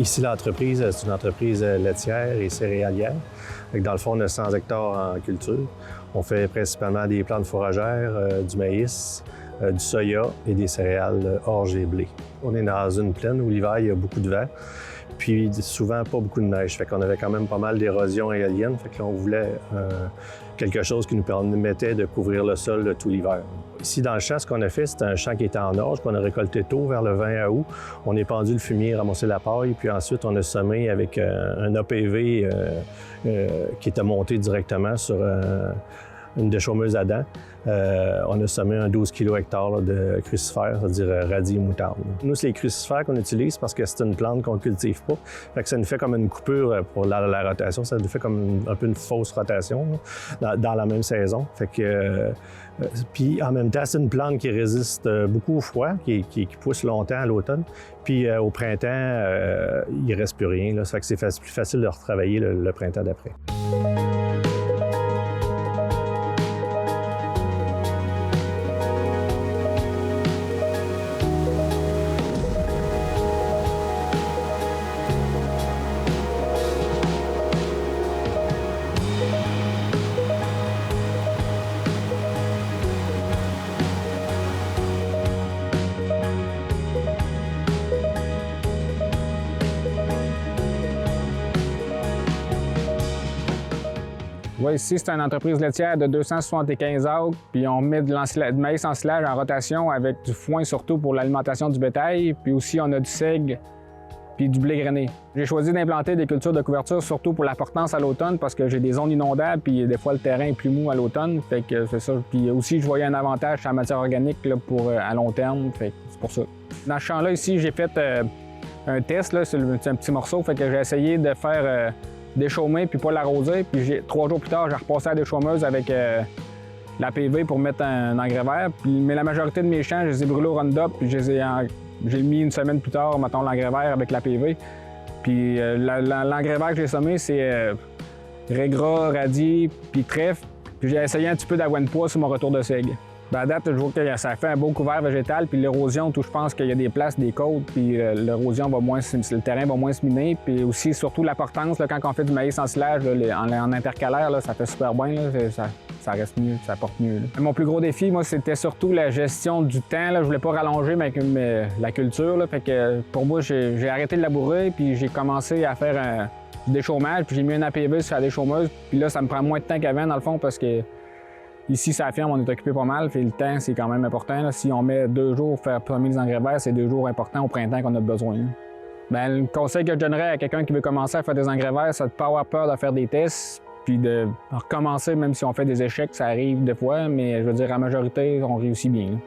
Ici, l'entreprise, c'est une entreprise laitière et céréalière. Dans le fond, on a 100 hectares en culture. On fait principalement des plantes fourragères, du maïs, du soya et des céréales orge et blé. On est dans une plaine où l'hiver, il y a beaucoup de vent, puis souvent pas beaucoup de neige. Fait qu'on avait quand même pas mal d'érosion éolienne. Fait que là, on voulait quelque chose qui nous permettait de couvrir le sol tout l'hiver. Ici, dans le champ, ce qu'on a fait, c'est un champ qui était en orge, qu'on a récolté tôt, vers le 20 août. On est pendu le fumier, ramassé la paille, puis ensuite, on a semé avec un APV qui était monté directement sur une déchaumeuse à dents. On a semé un 12 kg hectare de crucifères, c'est-à-dire radis et moutarde. Nous, c'est les crucifères qu'on utilise parce que c'est une plante qu'on ne cultive pas. Fait que ça nous fait comme une coupure pour la rotation. Ça nous fait comme un peu une fausse rotation dans la même saison. Fait que, puis en même temps, c'est une plante qui résiste beaucoup au froid, qui pousse longtemps à l'automne. Puis au printemps, il ne reste plus rien. Là. Ça fait que c'est plus facile de retravailler le printemps d'après. Oui, ici, c'est une entreprise laitière de 275 acres, puis on met du maïs en silage en rotation avec du foin surtout pour l'alimentation du bétail, puis aussi on a du seigle puis du blé grainé. J'ai choisi d'implanter des cultures de couverture surtout pour la portance à l'automne parce que j'ai des zones inondables, puis des fois le terrain est plus mou à l'automne, fait que c'est ça. Puis aussi, je voyais un avantage sur la matière organique là, pour à long terme, fait que c'est pour ça. Dans ce champ-là, ici, j'ai fait un test, c'est un petit morceau, fait que j'ai essayé de faire déchaumer puis pas l'arroser. Puis 3 jours plus tard, j'ai repassé à la déchaumeuse avec la PV pour mettre un engrais vert. Mais la majorité de mes champs, je les ai brûlés au Roundup, puis j'ai mis une semaine plus tard, mettons, l'engrais vert avec la PV. Puis l'engrais vert que j'ai semé, c'est raiegras, radis, puis trèfle. Puis j'ai essayé un petit peu d'avoine pois sur mon retour de seigle. À date, je vois que ça fait un beau couvert végétal, puis l'érosion, je pense qu'il y a des places, des côtes, puis l'érosion va moins, le terrain va moins se miner, puis aussi, surtout, la portance, quand on fait du maïs en silage, en intercalaire, là, ça fait super bien, là, ça reste mieux, ça porte mieux. Là. Mon plus gros défi, moi, c'était surtout la gestion du temps. Là. Je voulais pas rallonger la culture, là, fait que pour moi, j'ai arrêté de labourer, puis j'ai commencé à faire du déchaumage, puis j'ai mis un APV sur la déchaumeuse, puis là, ça me prend moins de temps qu'avant, dans le fond, parce que ici, ça ferme, on est occupé pas mal, puis le temps, c'est quand même important. Là. Si on met 2 jours pour faire semer les engrais verts, c'est 2 jours importants au printemps qu'on a besoin. Bien, le conseil que je donnerais à quelqu'un qui veut commencer à faire des engrais verts, c'est de ne pas avoir peur de faire des tests, puis de recommencer, même si on fait des échecs, ça arrive des fois, mais je veux dire, à la majorité, on réussit bien. Là.